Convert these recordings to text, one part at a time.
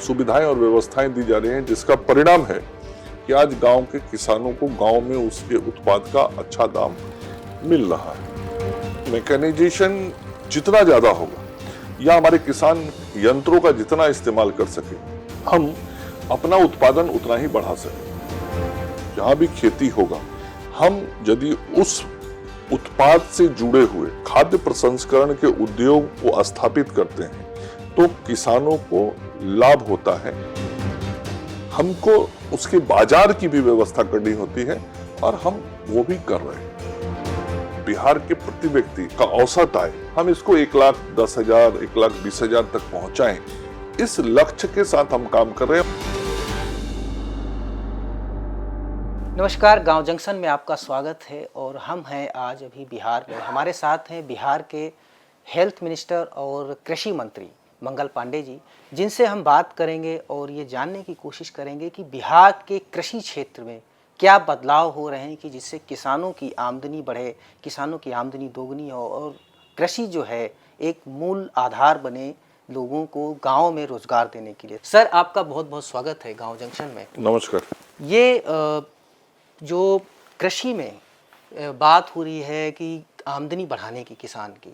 सुविधाएं और व्यवस्थाएं दी जा रही हैं, जिसका परिणाम है कि आज गांव के किसानों को गांव में उसके उत्पाद का अच्छा दाम मिल रहा है। मैकेनाइजेशन जितना ज्यादा होगा या हमारे किसान यंत्रों का जितना इस्तेमाल कर सके, हम अपना उत्पादन उतना ही बढ़ा सके। जहां भी खेती होगा, हम यदि उस उत्पाद से जुड़े हुए खाद्य प्रसंस्करण के उद्योग को स्थापित करते हैं तो किसानों को लाभ होता है। हमको उसके बाजार की भी व्यवस्था करनी होती है और हम वो भी कर रहे हैं। बिहार के प्रति व्यक्ति का औसत आय हम इसको 1,10,000, 1,20,000 तक पहुंचाएं, इस लक्ष्य के साथ हम काम कर रहे हैं। नमस्कार, गांव जंक्शन में आपका स्वागत है और हम हैं आज अभी बिहार में। हमारे साथ हैं बिहार के हेल्थ मिनिस्टर और कृषि मंत्री मंगल पांडे जी, जिनसे हम बात करेंगे और ये जानने की कोशिश करेंगे कि बिहार के कृषि क्षेत्र में क्या बदलाव हो रहे हैं कि जिससे किसानों की आमदनी बढ़े, किसानों की आमदनी दोगुनी हो और कृषि जो है एक मूल आधार बने लोगों को गांव में रोजगार देने के लिए। सर, आपका बहुत बहुत स्वागत है गांव जंक्शन में। नमस्कार। ये जो कृषि में बात हो रही है कि आमदनी बढ़ाने की किसान की,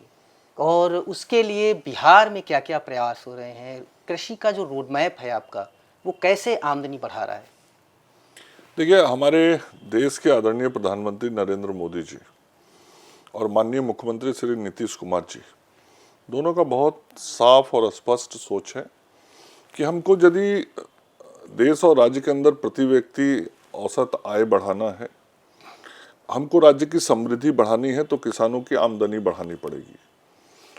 और उसके लिए बिहार में क्या क्या प्रयास हो रहे हैं, कृषि का जो रोड मैप है आपका, वो कैसे आमदनी बढ़ा रहा है? देखिए, हमारे देश के आदरणीय प्रधानमंत्री नरेंद्र मोदी जी और माननीय मुख्यमंत्री श्री नीतीश कुमार जी, दोनों का बहुत साफ और स्पष्ट सोच है कि हमको यदि देश और राज्य के अंदर प्रति व्यक्ति औसत आय बढ़ाना है, हमको राज्य की समृद्धि बढ़ानी है, तो किसानों की आमदनी बढ़ानी पड़ेगी।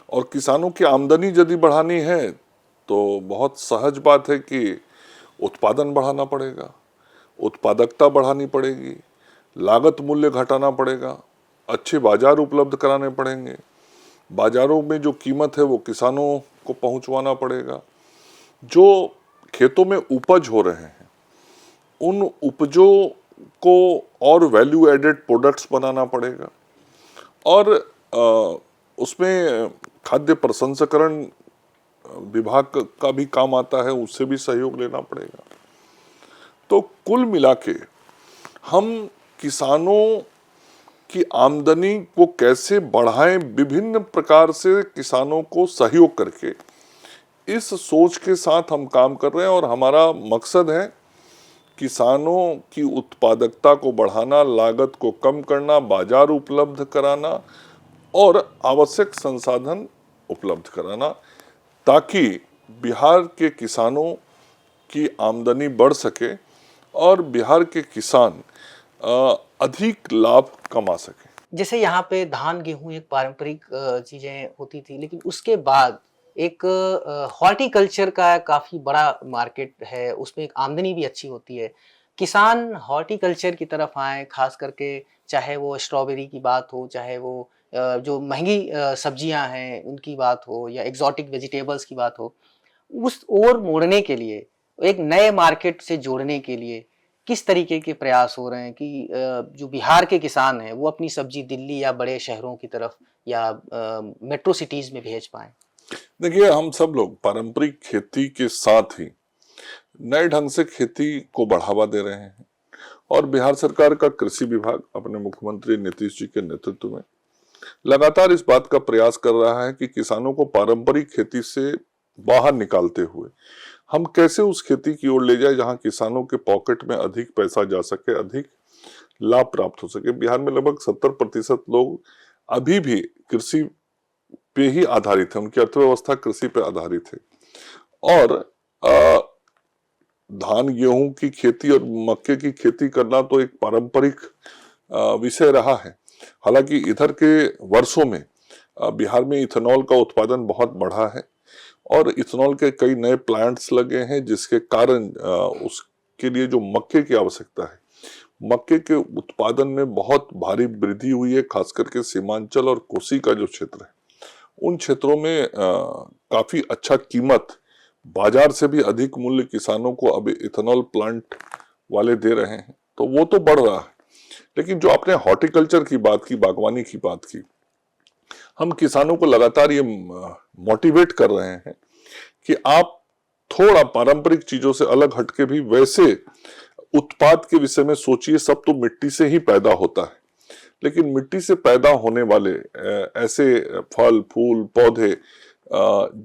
और किसानों की आमदनी यदि बढ़ानी है तो बहुत सहज बात है कि उत्पादन बढ़ाना पड़ेगा, उत्पादकता बढ़ानी पड़ेगी, लागत मूल्य घटाना पड़ेगा, अच्छे बाजार उपलब्ध कराने पड़ेंगे, बाजारों में जो कीमत है वो किसानों को पहुंचवाना पड़ेगा, जो खेतों में उपज हो रहे हैं उन उपजों को और वैल्यू एडेड प्रोडक्ट्स बनाना पड़ेगा, और उसमें खाद्य प्रसंस्करण विभाग का भी काम आता है, उससे भी सहयोग लेना पड़ेगा। तो कुल मिला के हम किसानों की आमदनी को कैसे बढ़ाएं, विभिन्न प्रकार से किसानों को सहयोग करके, इस सोच के साथ हम काम कर रहे हैं। और हमारा मकसद है किसानों की उत्पादकता को बढ़ाना, लागत को कम करना, बाजार उपलब्ध कराना और आवश्यक संसाधन उपलब्ध कराना, ताकि बिहार के किसानों की आमदनी बढ़ सके और बिहार के किसान अधिक लाभ कमा सके। जैसे यहाँ पे धान गेहूं एक पारंपरिक चीजें होती थी, लेकिन उसके बाद एक हॉर्टिकल्चर का काफी बड़ा मार्केट है, उसमें एक आमदनी भी अच्छी होती है। किसान हॉर्टिकल्चर की तरफ आए, खास करके चाहे वो स्ट्रॉबेरी की बात हो, चाहे वो जो महंगी सब्जियां हैं उनकी बात हो, या एग्जॉटिक वेजिटेबल्स की बात हो, उस ओर मोड़ने के लिए, एक नए मार्केट से जोड़ने के लिए किस तरीके के प्रयास हो रहे हैं कि जो बिहार के किसान हैं वो अपनी सब्जी दिल्ली या बड़े शहरों की तरफ या मेट्रो सिटीज में भेज पाएं? देखिए, हम सब लोग पारंपरिक खेती के साथ ही नए ढंग से खेती को बढ़ावा दे रहे हैं, और बिहार सरकार का कृषि विभाग अपने मुख्यमंत्री नीतीश जी के नेतृत्व में लगातार इस बात का प्रयास कर रहा है कि किसानों को पारंपरिक खेती से बाहर निकालते हुए हम कैसे उस खेती की ओर ले जाए जहां किसानों के पॉकेट में अधिक पैसा जा सके, अधिक लाभ प्राप्त हो सके। बिहार में लगभग 70% लोग अभी भी कृषि पे ही आधारित है, उनकी अर्थव्यवस्था कृषि पे आधारित है। और धान गेहूं की खेती और मक्के की खेती करना तो एक पारंपरिक विषय रहा है। हालांकि इधर के वर्षों में बिहार में इथेनॉल का उत्पादन बहुत बढ़ा है और इथेनॉल के कई नए प्लांट्स लगे हैं, जिसके कारण उसके लिए जो मक्के की आवश्यकता है, मक्के के उत्पादन में बहुत भारी वृद्धि हुई है। खास करके सीमांचल और कोसी का जो क्षेत्र है, उन क्षेत्रों में काफी अच्छा कीमत, बाजार से भी अधिक मूल्य किसानों को अब इथेनॉल प्लांट वाले दे रहे हैं, तो वो तो बढ़ रहा है। लेकिन जो आपने हॉर्टिकल्चर की बात की, बागवानी की बात की, हम किसानों को लगातार ये मोटिवेट कर रहे हैं कि आप थोड़ा पारंपरिक चीजों से अलग हटके भी वैसे उत्पाद के विषय में सोचिए। सब तो मिट्टी से ही पैदा होता है, लेकिन मिट्टी से पैदा होने वाले ऐसे फल फूल पौधे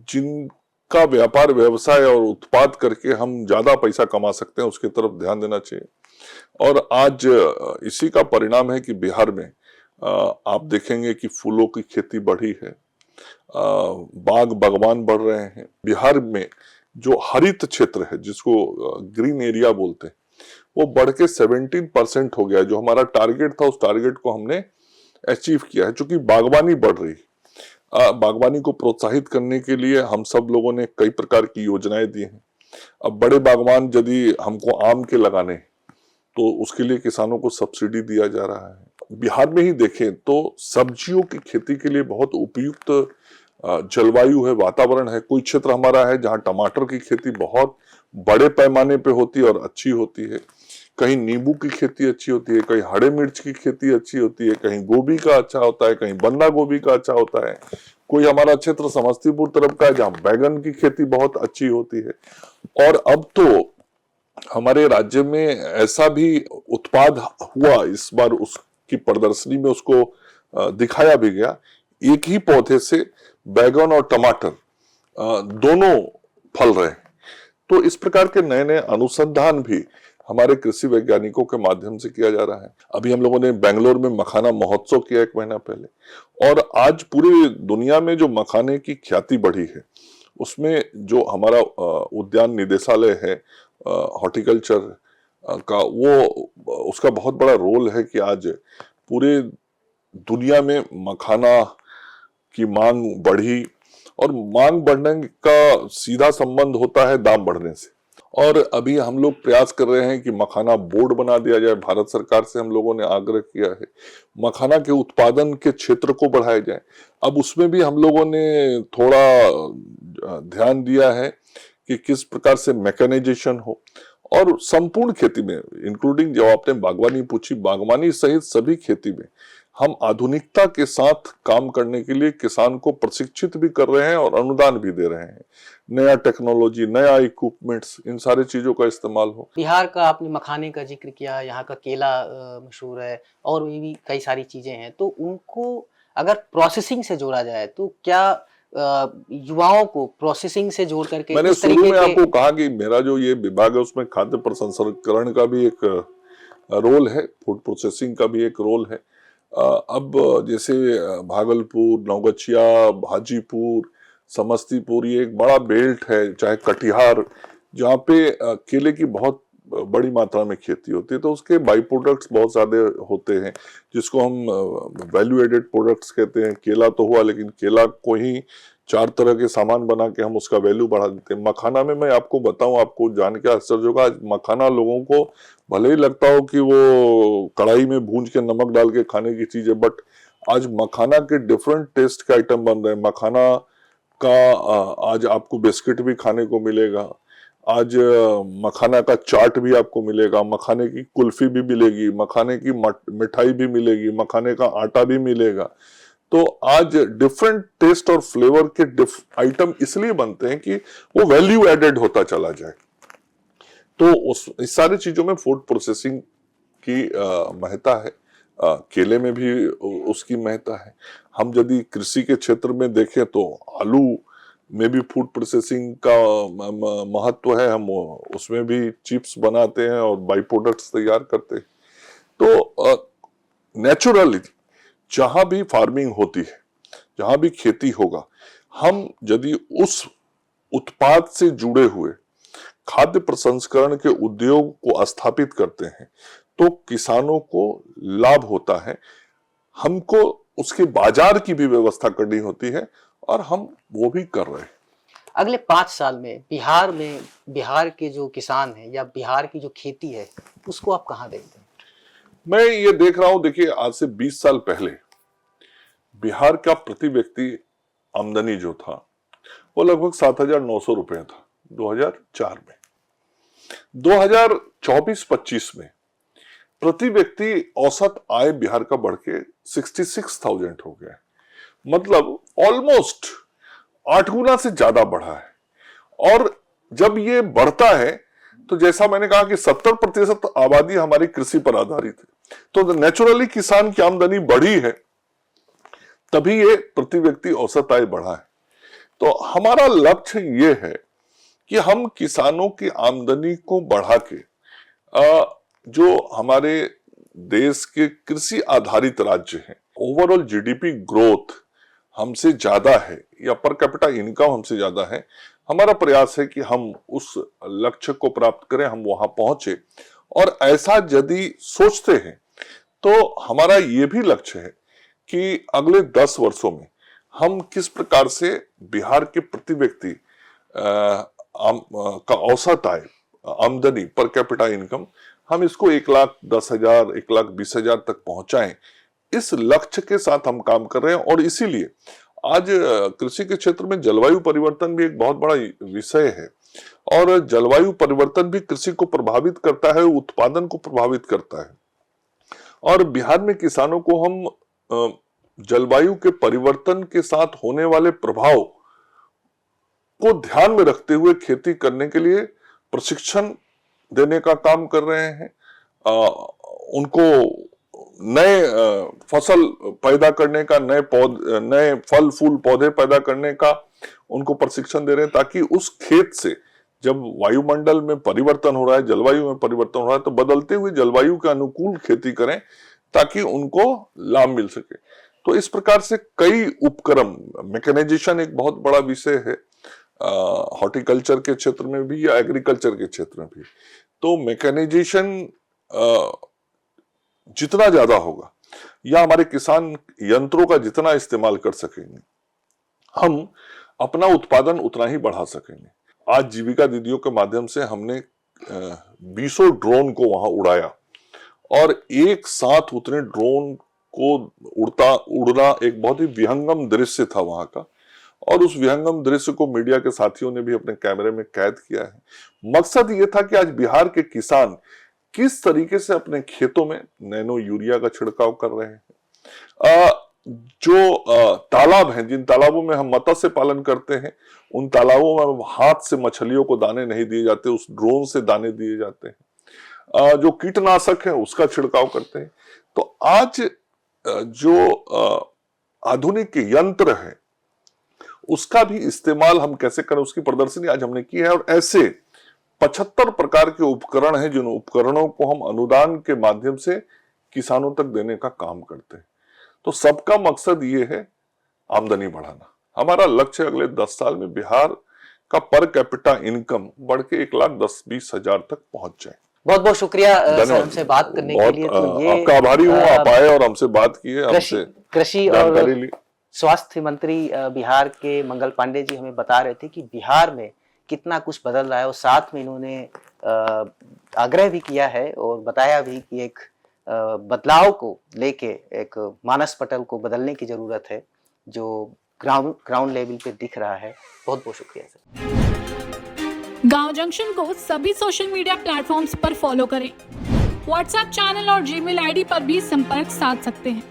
जिनका व्यापार व्यवसाय और उत्पाद करके हम ज्यादा पैसा कमा सकते हैं, उसकी तरफ ध्यान देना चाहिए। और आज इसी का परिणाम है कि बिहार में आप देखेंगे कि फूलों की खेती बढ़ी है, बाग बागवान बढ़ रहे हैं। बिहार में जो हरित क्षेत्र है, जिसको ग्रीन एरिया बोलते हैं, वो बढ़ के 17% हो गया है। जो हमारा टारगेट था, उस टारगेट को हमने अचीव किया है, क्योंकि बागवानी बढ़ रही। बागवानी को प्रोत्साहित करने के लिए हम सब लोगों ने कई प्रकार की योजनाएं दी हैं। अब बड़े बागवान यदि हमको आम के लगाने, तो उसके लिए किसानों को सब्सिडी दिया जा रहा है। बिहार में ही देखें तो सब्जियों की खेती के लिए बहुत उपयुक्त जलवायु है, वातावरण है। कोई क्षेत्र हमारा है जहां टमाटर की खेती बहुत बड़े पैमाने पे होती है और अच्छी होती है, कहीं नींबू की खेती अच्छी होती है, कहीं हरे मिर्च की खेती अच्छी होती है, कहीं गोभी का अच्छा होता है, कहीं बंदा गोभी का अच्छा होता है। कोई हमारा क्षेत्र समस्तीपुर तरफ का है जहां बैगन की खेती बहुत अच्छी होती है। और अब तो हमारे राज्य में ऐसा भी उत्पाद हुआ, इस बार उसकी प्रदर्शनी में उसको दिखाया भी गया। एक ही पौधे से बैगन और टमाटर दोनों फल रहे हैं। तो इस प्रकार के नए नए अनुसंधान भी हमारे कृषि वैज्ञानिकों के माध्यम से किया जा रहा है। अभी हम लोगों ने बेंगलोर में मखाना महोत्सव किया 1 महीना पहले, और आज पूरी दुनिया में जो मखाने की ख्याति बढ़ी है, उसमें जो हमारा उद्यान निदेशालय है हॉर्टिकल्चर का, वो उसका बहुत बड़ा रोल है कि आज पूरे दुनिया में मखाना की मांग बढ़ी। और मांग बढ़ने का सीधा संबंध होता है दाम बढ़ने से। और अभी हम लोग प्रयास कर रहे हैं कि मखाना बोर्ड बना दिया जाए। भारत सरकार से हम लोगों ने आग्रह किया है, मखाना के उत्पादन के क्षेत्र को बढ़ाया जाए। अब उसमें भी हम लोगों ने थोड़ा ध्यान दिया है कि किस प्रकार से मैकेनाइजेशन हो, और संपूर्ण खेती में, इंक्लूडिंग जो आपने बागवानी पूछी, बागवानी सहित सभी खेती में हम आधुनिकता के साथ काम करने के लिए किसान को प्रशिक्षित भी कर रहे हैं और अनुदान भी दे रहे हैं। नया टेक्नोलॉजी, नया इक्विपमेंट्स, इन सारी चीजों का इस्तेमाल हो। बिहार का आपने मखाने का जिक्र किया, यहाँ का केला मशहूर है, और भी कई सारी चीजें हैं। तो उनको अगर प्रोसेसिंग से जोड़ा जाए तो क्या युवाओं को प्रोसेसिंग से जोड़ करके मैंने इस शुरू तरीके में के आपको कहा कि मेरा जो ये विभाग है उसमें खाद्य प्रसंस्करण का भी एक रोल है, फूड प्रोसेसिंग का भी एक रोल है। अब जैसे भागलपुर, नवगछिया, हाजीपुर, समस्तीपुर, ये एक बड़ा बेल्ट है, चाहे कटिहार, जहाँ पे केले की बहुत बड़ी मात्रा में खेती होती है। तो उसके बाई प्रोडक्ट्स बहुत ज्यादा होते हैं, जिसको हम वैल्यू एडेड प्रोडक्ट्स कहते हैं। केला तो हुआ, लेकिन केला को ही 4 तरह के सामान बना के हम उसका वैल्यू बढ़ा देते हैं। मखाना में मैं आपको बताऊं, आपको जान के आश्चर्य होगा, आज मखाना लोगों को भले ही लगता हो कि वो कढ़ाई में भूंज के नमक डाल के खाने की चीज है, बट आज मखाना के डिफरेंट टेस्ट के आइटम बन रहे हैं। मखाना का आज आपको बिस्किट भी खाने को मिलेगा, आज मखाना का चाट भी आपको मिलेगा, मखाने की कुल्फी भी मिलेगी, मखाने की मिठाई भी मिलेगी, मखाने का आटा भी मिलेगा। तो आज डिफरेंट टेस्ट और फ्लेवर के आइटम इसलिए बनते हैं कि वो वैल्यू एडेड होता चला जाए। तो इस सारी चीजों में फूड प्रोसेसिंग की महत्ता है। केले में भी उसकी महत्ता है। हम यदि कृषि के क्षेत्र में देखें तो आलू में भी फूड प्रोसेसिंग का महत्व है। हम उसमें भी चिप्स बनाते हैं और बाई प्रोडक्ट्स तैयार करते हैं। तो नेचुरली जहां भी फार्मिंग होती है, जहां भी खेती होगा, हम यदि उस उत्पाद से जुड़े हुए खाद्य प्रसंस्करण के उद्योग को स्थापित करते हैं, तो किसानों को लाभ होता है। हमको उसके बाजार की भी व्यवस्था करनी होती है, और हम वो भी कर रहे हैं। अगले 5 साल में बिहार के जो किसान हैं या बिहार की जो खेती है, उसको आप कहाँ देखते हैं? मैं ये देख रहा हूं, देखिए आज से 20 साल पहले बिहार का प्रति व्यक्ति आमदनी जो था वो लगभग 7,900 रुपए था 2004 में। 2024-25 में प्रति व्यक्ति औसत आय बिहार का बढ़ के 66,000 हो गया है। मतलब ऑलमोस्ट 8 गुना से ज्यादा बढ़ा है। और जब ये बढ़ता है तो जैसा मैंने कहा कि 70% आबादी हमारी कृषि पर आधारित है, तो नेचुरली किसान की आमदनी बढ़ी है, तभी ये प्रति व्यक्ति औसत आय बढ़ा है। तो हमारा लक्ष्य ये है कि हम किसानों की आमदनी को बढ़ा के जो हमारे देश के कृषि आधारित राज्य हैं, ओवरऑल जीडीपी ग्रोथ हमसे ज्यादा है या पर कैपिटा इनकम हमसे ज्यादा है, हमारा प्रयास है कि हम उस लक्ष्य को प्राप्त करें, हम वहां पहुंचे। और ऐसा यदि सोचते हैं तो हमारा ये भी लक्ष्य है कि अगले 10 वर्षों में हम किस प्रकार से बिहार के प्रति व्यक्ति का औसत आय, आमदनी पर कैपिटा इनकम, हम इसको 1,10,000 1,20,000 तक पहुंचाएं, इस लक्ष्य के साथ हम काम कर रहे हैं। और इसीलिए आज कृषि के क्षेत्र में जलवायु परिवर्तन भी एक बहुत बड़ा विषय है, और जलवायु परिवर्तन भी कृषि को प्रभावित करता है, उत्पादन को प्रभावित करता है। और बिहार में किसानों को हम जलवायु के परिवर्तन के साथ होने वाले प्रभाव को ध्यान में रखते हुए खेती करने के लिए प्रशिक्षण देने का काम कर रहे हैं। उनको नए फसल पैदा करने का, नए फल फूल पौधे पैदा करने का उनको प्रशिक्षण दे रहे हैं, ताकि उस खेत से जब वायुमंडल में परिवर्तन हो रहा है, जलवायु में परिवर्तन हो रहा है, तो बदलते हुए जलवायु के अनुकूल खेती करें ताकि उनको लाभ मिल सके। तो इस प्रकार से कई उपक्रम, मैकेनाइजेशन एक बहुत बड़ा विषय है हॉर्टिकल्चर के क्षेत्र में भी या एग्रीकल्चर के क्षेत्र में भी। तो मैकेनाइजेशन जितना ज्यादा होगा या हमारे किसान यंत्रों का जितना इस्तेमाल कर सकेंगे, हम अपना उत्पादन उतना ही बढ़ा सकेंगे। आज जीविका दीदियों के माध्यम से हमने 20 ड्रोन को वहां उड़ाया, और एक साथ उतने ड्रोन को उड़ना एक बहुत ही विहंगम दृश्य था वहां का, और उस विहंगम दृश्य को मीडिया के साथियों ने भी अपने कैमरे में कैद किया है। मकसद ये था कि आज बिहार के किसान किस तरीके से अपने खेतों में नैनो यूरिया का छिड़काव कर रहे हैं। जो तालाब हैं, जिन तालाबों में हम मत्स्य पालन करते हैं, उन तालाबों में हाथ से मछलियों को दाने नहीं दिए जाते, उस ड्रोन से दाने दिए जाते हैं। जो कीटनाशक है उसका छिड़काव करते हैं। तो आज जो आधुनिक यंत्र है उसका भी इस्तेमाल हम कैसे करें, उसकी प्रदर्शनी आज हमने की है। और ऐसे 75 प्रकार के उपकरण हैं, जिन उपकरणों को हम अनुदान के माध्यम से किसानों तक देने का काम करते हैं। तो सबका मकसद ये है आमदनी बढ़ाना। हमारा लक्ष्य अगले 10 साल में बिहार का पर कैपिटा इनकम बढ़ के 1,10,20,000 तक पहुंच जाए। बहुत बहुत शुक्रिया सर हमसे बात करने के लिए। तो ये आपका आभारी हूँ, आप आए और हमसे बात किए, हमसे कृषि और स्वास्थ्य मंत्री बिहार के मंगल पांडे जी हमें बता रहे थे कि बिहार में कितना कुछ बदल रहा है, और साथ में इन्होंने आग्रह भी किया है और बताया भी कि एक बदलाव को लेके एक मानस पटल को बदलने की जरूरत है, जो ग्राउंड लेवल पे दिख रहा है। बहुत बहुत शुक्रिया सर। गांव जंक्शन को सभी सोशल मीडिया प्लेटफॉर्म्स पर फॉलो करें। व्हाट्सएप चैनल और जीमेल आईडी पर भी संपर्क साध सकते हैं।